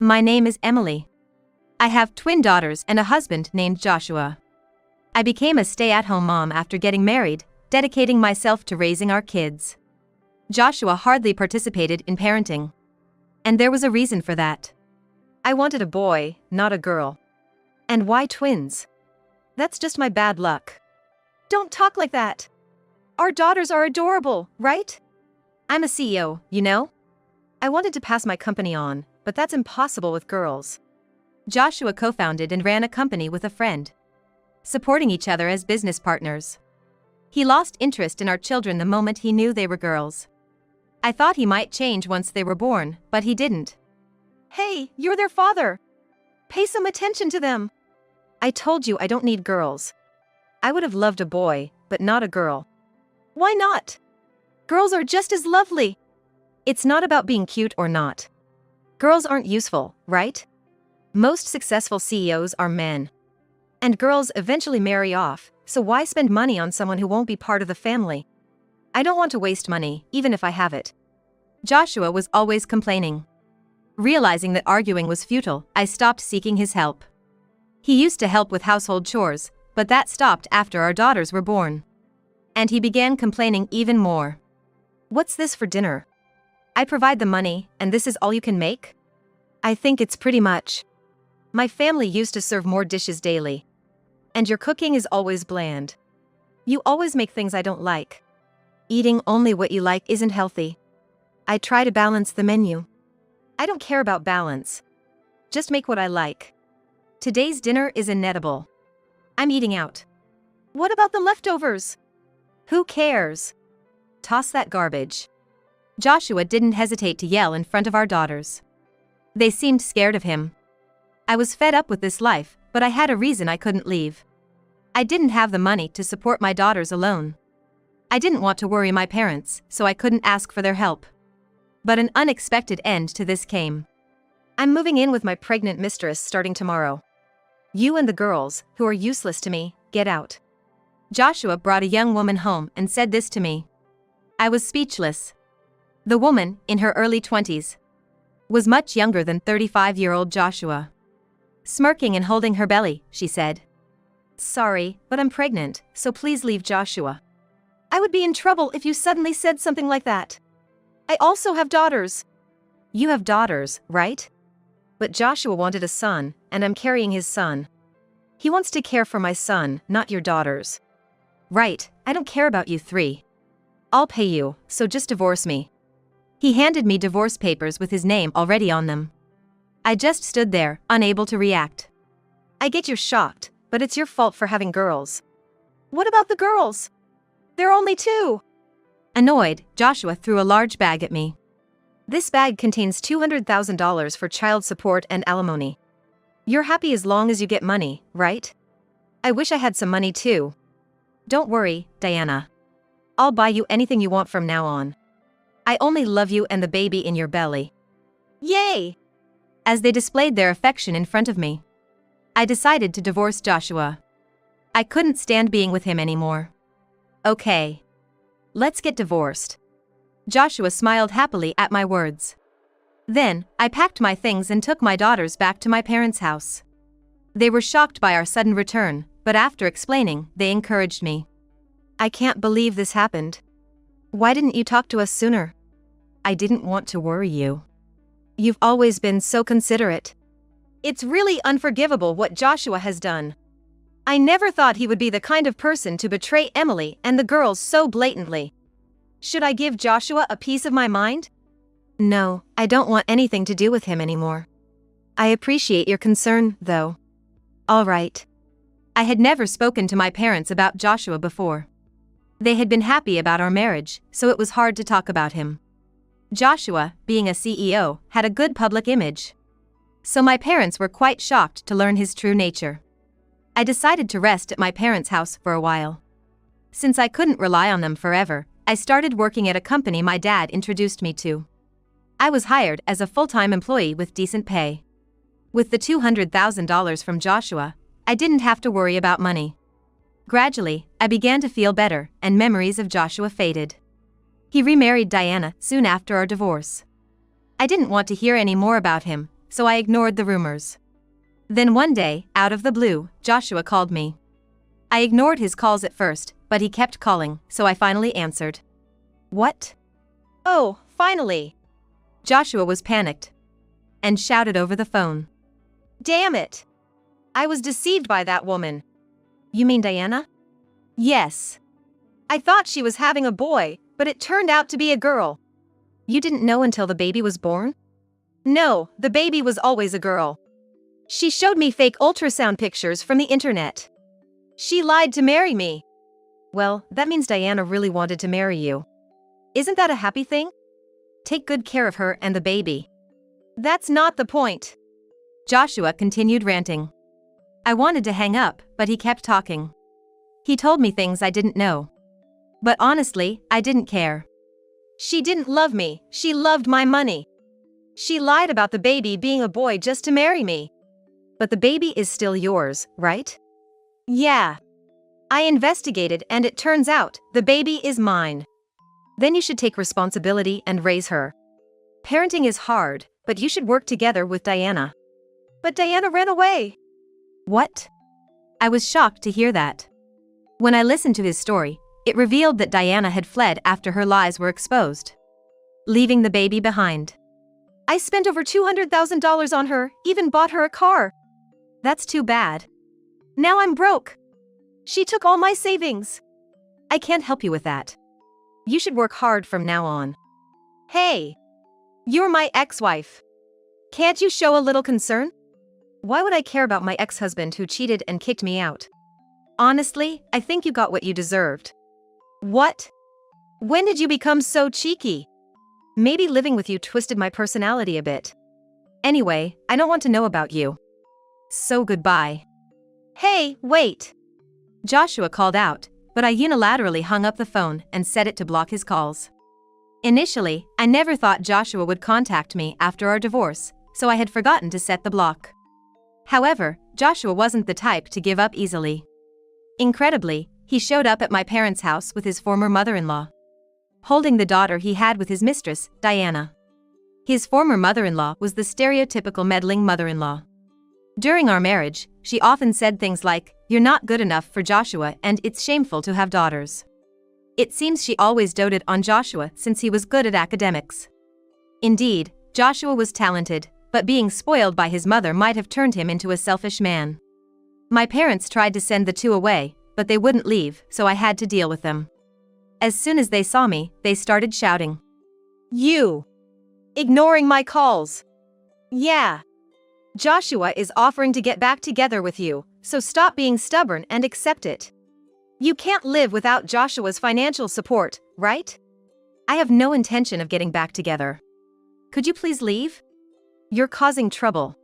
My name is Emily. I have twin daughters and a husband named Joshua. I became a stay-at-home mom after getting married, dedicating myself to raising our kids. Joshua hardly participated in parenting. And there was a reason for that. I wanted a boy, not a girl. And why twins? That's just my bad luck. Don't talk like that. Our daughters are adorable, right? I'm a CEO, you know? I wanted to pass my company on, but that's impossible with girls. Joshua co-founded and ran a company with a friend, supporting each other as business partners. He lost interest in our children the moment he knew they were girls. I thought he might change once they were born, but he didn't. Hey, you're their father. Pay some attention to them. I told you I don't need girls. I would have loved a boy, but not a girl. Why not? Girls are just as lovely. It's not about being cute or not. Girls aren't useful, right? Most successful CEOs are men. And girls eventually marry off, so why spend money on someone who won't be part of the family? I don't want to waste money, even if I have it. Joshua was always complaining. Realizing that arguing was futile, I stopped seeking his help. He used to help with household chores, but that stopped after our daughters were born. And he began complaining even more. What's this for dinner? I provide the money, and this is all you can make? I think it's pretty much. My family used to serve more dishes daily. And your cooking is always bland. You always make things I don't like. Eating only what you like isn't healthy. I try to balance the menu. I don't care about balance. Just make what I like. Today's dinner is inedible. I'm eating out. What about the leftovers? Who cares? Toss that garbage. Joshua didn't hesitate to yell in front of our daughters. They seemed scared of him. I was fed up with this life, but I had a reason I couldn't leave. I didn't have the money to support my daughters alone. I didn't want to worry my parents, so I couldn't ask for their help. But an unexpected end to this came. I'm moving in with my pregnant mistress starting tomorrow. You and the girls, who are useless to me, get out. Joshua brought a young woman home and said this to me. I was speechless. The woman, in her early 20s, was much younger than 35-year-old Joshua. Smirking and holding her belly, she said, "Sorry, but I'm pregnant, so please leave Joshua." I would be in trouble if you suddenly said something like that. I also have daughters. You have daughters, right? But Joshua wanted a son, and I'm carrying his son. He wants to care for my son, not your daughters. Right, I don't care about you three. I'll pay you, so just divorce me. He handed me divorce papers with his name already on them. I just stood there, unable to react. I get you're shocked, but it's your fault for having girls. What about the girls? They're only 2. Annoyed, Joshua threw a large bag at me. This bag contains $200,000 for child support and alimony. You're happy as long as you get money, right? I wish I had some money too. Don't worry, Diana. I'll buy you anything you want from now on. I only love you and the baby in your belly. Yay! As they displayed their affection in front of me, I decided to divorce Joshua. I couldn't stand being with him anymore. Okay. Let's get divorced. Joshua smiled happily at my words. Then, I packed my things and took my daughters back to my parents' house. They were shocked by our sudden return, but after explaining, they encouraged me. I can't believe this happened. Why didn't you talk to us sooner? I didn't want to worry you. You've always been so considerate. It's really unforgivable what Joshua has done. I never thought he would be the kind of person to betray Emily and the girls so blatantly. Should I give Joshua a piece of my mind? No, I don't want anything to do with him anymore. I appreciate your concern, though. All right. I had never spoken to my parents about Joshua before. They had been happy about our marriage, so it was hard to talk about him. Joshua, being a CEO, had a good public image. So my parents were quite shocked to learn his true nature. I decided to rest at my parents' house for a while. Since I couldn't rely on them forever, I started working at a company my dad introduced me to. I was hired as a full-time employee with decent pay. With the $200,000 from Joshua, I didn't have to worry about money. Gradually, I began to feel better, and memories of Joshua faded. He remarried Diana soon after our divorce. I didn't want to hear any more about him, so I ignored the rumors. Then one day, out of the blue, Joshua called me. I ignored his calls at first, but he kept calling, so I finally answered. What? Oh, finally! Joshua was panicked and shouted over the phone. Damn it! I was deceived by that woman. You mean Diana? Yes. I thought she was having a boy, but it turned out to be a girl. You didn't know until the baby was born? No, the baby was always a girl. She showed me fake ultrasound pictures from the internet. She lied to marry me. Well, that means Diana really wanted to marry you. Isn't that a happy thing? Take good care of her and the baby. That's not the point. Joshua continued ranting. I wanted to hang up, but he kept talking. He told me things I didn't know. But honestly, I didn't care. She didn't love me, she loved my money. She lied about the baby being a boy just to marry me. But the baby is still yours, right? Yeah. I investigated and it turns out the baby is mine. Then you should take responsibility and raise her. Parenting is hard, but you should work together with Diana. But Diana ran away. What? I was shocked to hear that. When I listened to his story, it revealed that Diana had fled after her lies were exposed, leaving the baby behind. I spent over $200,000 on her, even bought her a car. That's too bad. Now I'm broke. She took all my savings. I can't help you with that. You should work hard from now on. Hey, you're my ex-wife. Can't you show a little concern? Why would I care about my ex-husband who cheated and kicked me out? Honestly, I think you got what you deserved. What? When did you become so cheeky? Maybe living with you twisted my personality a bit. Anyway, I don't want to know about you. So goodbye. Hey, wait! Joshua called out, but I unilaterally hung up the phone and set it to block his calls. Initially, I never thought Joshua would contact me after our divorce, so I had forgotten to set the block. However, Joshua wasn't the type to give up easily. Incredibly, he showed up at my parents' house with his former mother-in-law, holding the daughter he had with his mistress, Diana. His former mother-in-law was the stereotypical meddling mother-in-law. During our marriage, she often said things like, "You're not good enough for Joshua and it's shameful to have daughters." It seems she always doted on Joshua since he was good at academics. Indeed, Joshua was talented, but being spoiled by his mother might have turned him into a selfish man. My parents tried to send the two away, but they wouldn't leave, so I had to deal with them. As soon as they saw me, they started shouting. You! Ignoring my calls! Yeah! Joshua is offering to get back together with you, so stop being stubborn and accept it. You can't live without Joshua's financial support, right? I have no intention of getting back together. Could you please leave? You're causing trouble,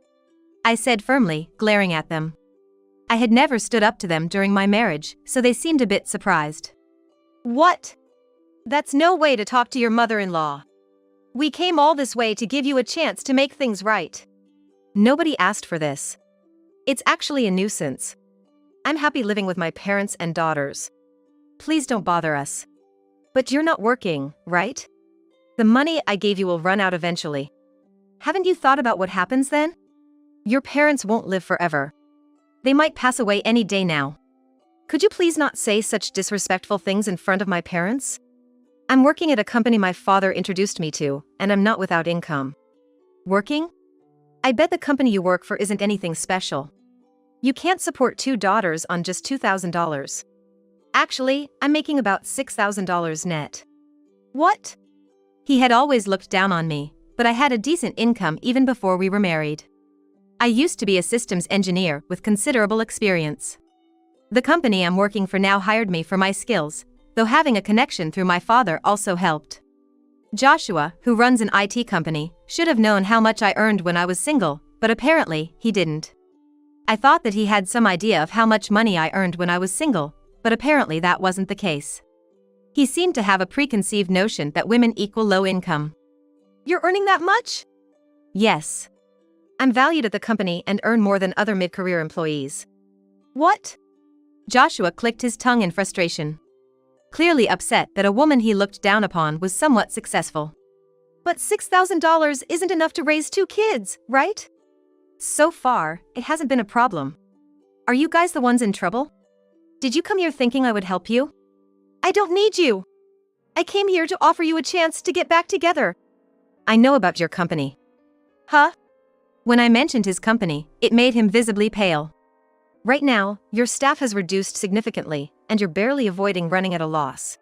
I said firmly, glaring at them. I had never stood up to them during my marriage, so they seemed a bit surprised. What? That's no way to talk to your mother-in-law. We came all this way to give you a chance to make things right. Nobody asked for this. It's actually a nuisance. I'm happy living with my parents and daughters. Please don't bother us. But you're not working, right? The money I gave you will run out eventually. Haven't you thought about what happens then? Your parents won't live forever. They might pass away any day now. Could you please not say such disrespectful things in front of my parents? I'm working at a company my father introduced me to, and I'm not without income. Working? I bet the company you work for isn't anything special. You can't support 2 daughters on just $2,000. Actually, I'm making about $6,000 net. What? He had always looked down on me, but I had a decent income even before we were married. I used to be a systems engineer with considerable experience. The company I'm working for now hired me for my skills, though having a connection through my father also helped. Joshua, who runs an IT company, should have known how much I earned when I was single, but apparently, he didn't. I thought that he had some idea of how much money I earned when I was single, but apparently that wasn't the case. He seemed to have a preconceived notion that women equal low income. You're earning that much? Yes. I'm valued at the company and earn more than other mid-career employees. What? Joshua clicked his tongue in frustration, clearly upset that a woman he looked down upon was somewhat successful. But $6,000 isn't enough to raise 2 kids, right? So far, it hasn't been a problem. Are you guys the ones in trouble? Did you come here thinking I would help you? I don't need you. I came here to offer you a chance to get back together. I know about your company. Huh? When I mentioned his company, it made him visibly pale. Right now, your staff has reduced significantly, and you're barely avoiding running at a loss.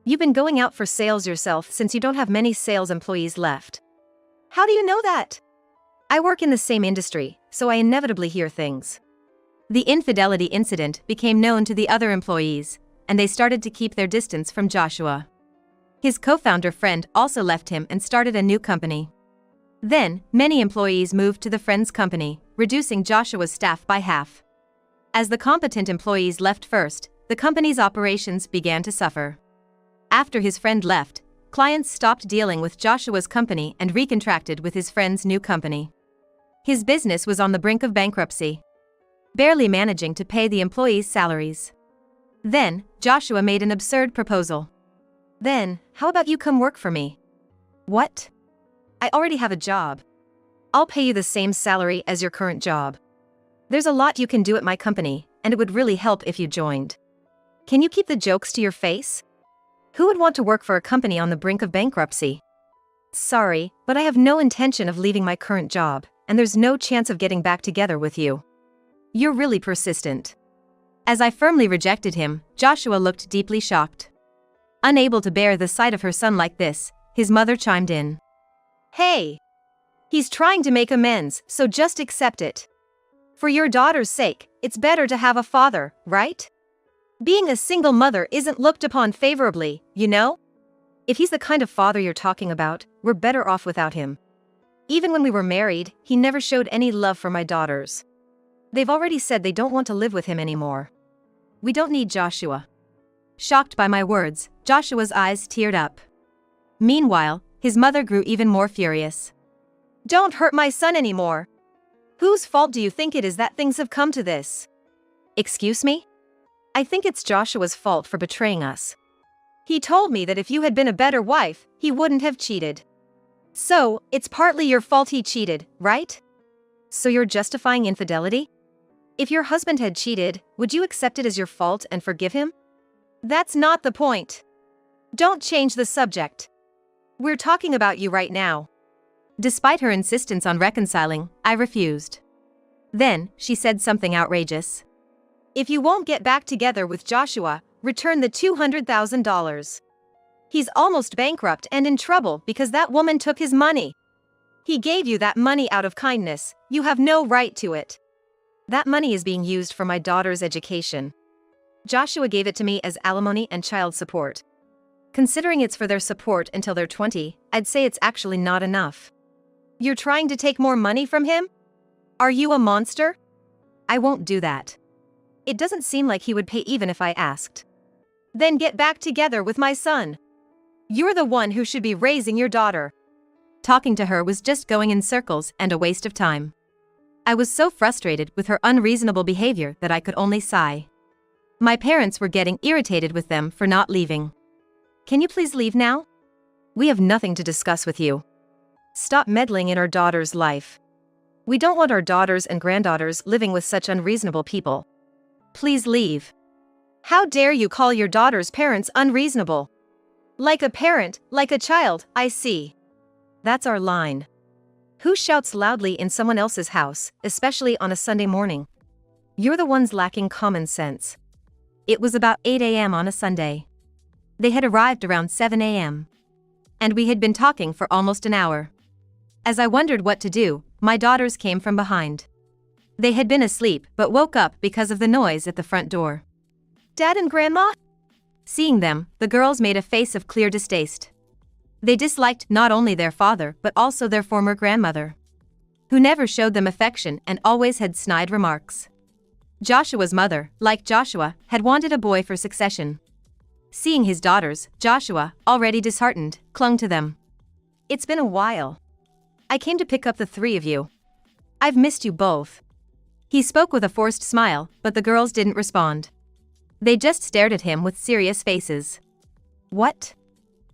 You've been going out for sales yourself since you don't have many sales employees left. How do you know that? I work in the same industry, so I inevitably hear things. The infidelity incident became known to the other employees, and they started to keep their distance from Joshua. His co-founder friend also left him and started a new company. Then, many employees moved to the friend's company, reducing Joshua's staff by half. As the competent employees left first, the company's operations began to suffer. After his friend left, clients stopped dealing with Joshua's company and recontracted with his friend's new company. His business was on the brink of bankruptcy, barely managing to pay the employees' salaries. Then, Joshua made an absurd proposal. Then, how about you come work for me? What? I already have a job. I'll pay you the same salary as your current job. There's a lot you can do at my company, and it would really help if you joined. Can you keep the jokes to your face? Who would want to work for a company on the brink of bankruptcy? Sorry, but I have no intention of leaving my current job, and there's no chance of getting back together with you. You're really persistent. As I firmly rejected him, Joshua looked deeply shocked. Unable to bear the sight of her son like this, his mother chimed in. Hey! He's trying to make amends, so just accept it. For your daughter's sake, it's better to have a father, right? Being a single mother isn't looked upon favorably, you know? If he's the kind of father you're talking about, we're better off without him. Even when we were married, he never showed any love for my daughters. They've already said they don't want to live with him anymore. We don't need Joshua. Shocked by my words, Joshua's eyes teared up. Meanwhile, his mother grew even more furious. Don't hurt my son anymore. Whose fault do you think it is that things have come to this? Excuse me? I think it's Joshua's fault for betraying us. He told me that if you had been a better wife, he wouldn't have cheated. So, it's partly your fault he cheated, right? So you're justifying infidelity? If your husband had cheated, would you accept it as your fault and forgive him? That's not the point. Don't change the subject. We're talking about you right now. Despite her insistence on reconciling, I refused. Then, she said something outrageous. If you won't get back together with Joshua, return the $200,000. He's almost bankrupt and in trouble because that woman took his money. He gave you that money out of kindness, you have no right to it. That money is being used for my daughter's education. Joshua gave it to me as alimony and child support. Considering it's for their support until they're 20, I'd say it's actually not enough. You're trying to take more money from him? Are you a monster? I won't do that. It doesn't seem like he would pay even if I asked. Then get back together with my son. You're the one who should be raising your daughter. Talking to her was just going in circles and a waste of time. I was so frustrated with her unreasonable behavior that I could only sigh. My parents were getting irritated with them for not leaving. Can you please leave now? We have nothing to discuss with you. Stop meddling in our daughter's life. We don't want our daughters and granddaughters living with such unreasonable people. Please leave. How dare you call your daughter's parents unreasonable? Like a parent, like a child, I see. That's our line. Who shouts loudly in someone else's house, especially on a Sunday morning? You're the ones lacking common sense. It was about 8 a.m. on a Sunday. They had arrived around 7 a.m. And we had been talking for almost an hour. As I wondered what to do, my daughters came from behind. They had been asleep but woke up because of the noise at the front door. Dad and Grandma? Seeing them, the girls made a face of clear distaste. They disliked not only their father but also their former grandmother, who never showed them affection and always had snide remarks. Joshua's mother, like Joshua, had wanted a boy for succession. Seeing his daughters, Joshua, already disheartened, clung to them. It's been a while. I came to pick up the three of you. I've missed you both. He spoke with a forced smile, but the girls didn't respond. They just stared at him with serious faces. What?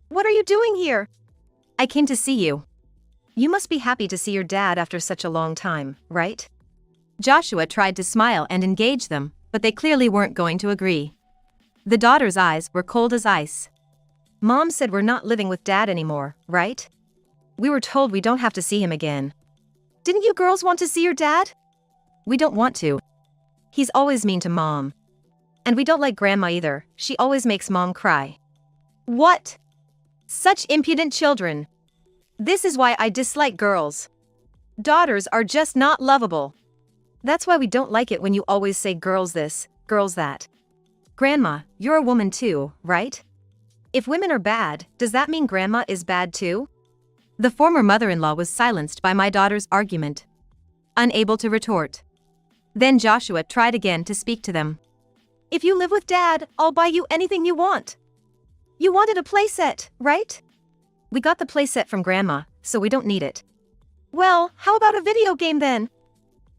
What are you doing here? I came to see you. You must be happy to see your dad after such a long time, right? Joshua tried to smile and engage them, but they clearly weren't going to agree. The daughter's eyes were cold as ice. Mom said we're not living with Dad anymore, right? We were told we don't have to see him again. Didn't you girls want to see your dad? We don't want to. He's always mean to Mom. And we don't like Grandma either, she always makes Mom cry. What? Such impudent children. This is why I dislike girls. Daughters are just not lovable. That's why we don't like it when you always say girls this, girls that. Grandma, you're a woman too, right? If women are bad, does that mean Grandma is bad too? The former mother-in-law was silenced by my daughter's argument, unable to retort. Then Joshua tried again to speak to them. If you live with Dad, I'll buy you anything you want. You wanted a playset, right? We got the playset from Grandma, so we don't need it. Well, how about a video game then?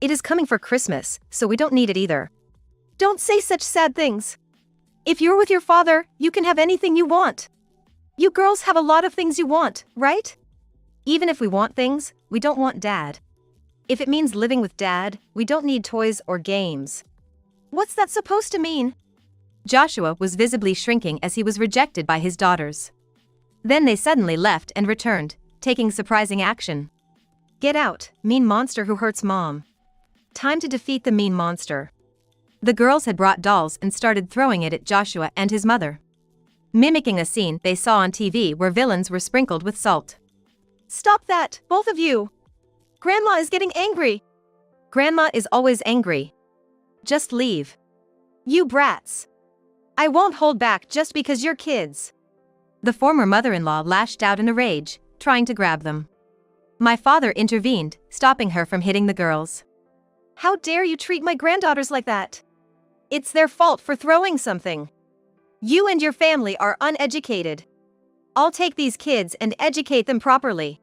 It is coming for Christmas, so we don't need it either. Don't say such sad things. If you're with your father, you can have anything you want. You girls have a lot of things you want, right? Even if we want things, we don't want Dad. If it means living with Dad, we don't need toys or games. What's that supposed to mean? Joshua was visibly shrinking as he was rejected by his daughters. Then they suddenly left and returned, taking surprising action. Get out, mean monster who hurts Mom. Time to defeat the mean monster. The girls had brought dolls and started throwing it at Joshua and his mother, mimicking a scene they saw on TV where villains were sprinkled with salt. Stop that, both of you! Grandma is getting angry. Grandma is always angry. Just leave. You brats. I won't hold back just because you're kids. The former mother-in-law lashed out in a rage, trying to grab them. My father intervened, stopping her from hitting the girls. How dare you treat my granddaughters like that? It's their fault for throwing something. You and your family are uneducated. I'll take these kids and educate them properly.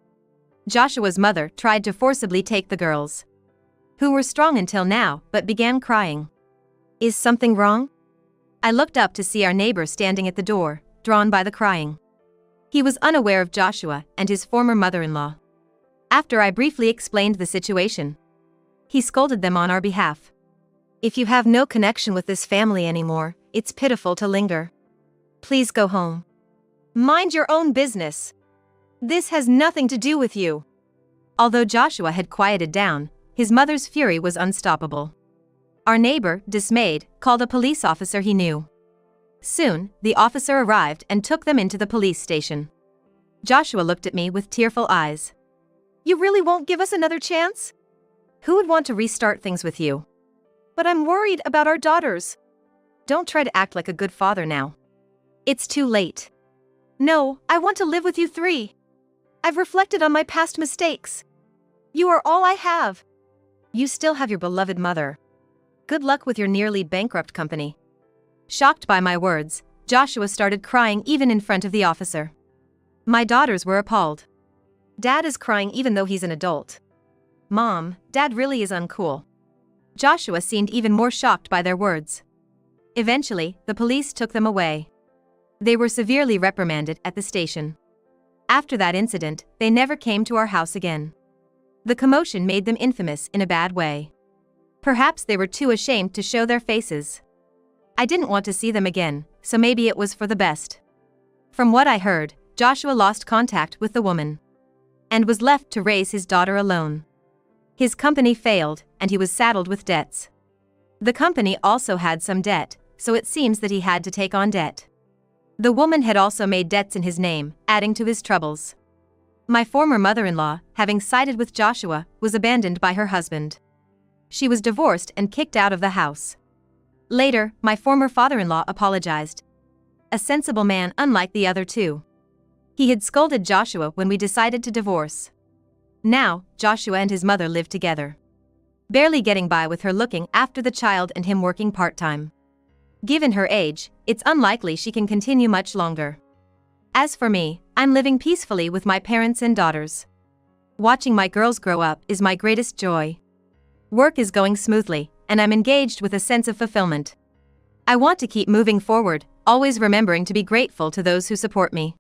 Joshua's mother tried to forcibly take the girls, who were strong until now but began crying. Is something wrong? I looked up to see our neighbor standing at the door, drawn by the crying. He was unaware of Joshua and his former mother-in-law. After I briefly explained the situation, he scolded them on our behalf. If you have no connection with this family anymore, it's pitiful to linger. Please go home. Mind your own business. This has nothing to do with you. Although Joshua had quieted down, his mother's fury was unstoppable. Our neighbor, dismayed, called a police officer he knew. Soon, the officer arrived and took them into the police station. Joshua looked at me with tearful eyes. You really won't give us another chance? Who would want to restart things with you? But I'm worried about our daughters. Don't try to act like a good father now. It's too late. No, I want to live with you three. I've reflected on my past mistakes. You are all I have. You still have your beloved mother. Good luck with your nearly bankrupt company. Shocked by my words, Joshua started crying even in front of the officer. My daughters were appalled. Dad is crying even though he's an adult. Mom, Dad really is uncool. Joshua seemed even more shocked by their words. Eventually, the police took them away. They were severely reprimanded at the station. After that incident, they never came to our house again. The commotion made them infamous in a bad way. Perhaps they were too ashamed to show their faces. I didn't want to see them again, so maybe it was for the best. From what I heard, Joshua lost contact with the woman and was left to raise his daughter alone. His company failed, and he was saddled with debts. The company also had some debt, so it seems that he had to take on debt. The woman had also made debts in his name, adding to his troubles. My former mother-in-law, having sided with Joshua, was abandoned by her husband. She was divorced and kicked out of the house. Later, my former father-in-law apologized. A sensible man unlike the other two. He had scolded Joshua when we decided to divorce. Now, Joshua and his mother live together, barely getting by with her looking after the child and him working part-time. Given her age, it's unlikely she can continue much longer. As for me, I'm living peacefully with my parents and daughters. Watching my girls grow up is my greatest joy. Work is going smoothly, and I'm engaged with a sense of fulfillment. I want to keep moving forward, always remembering to be grateful to those who support me.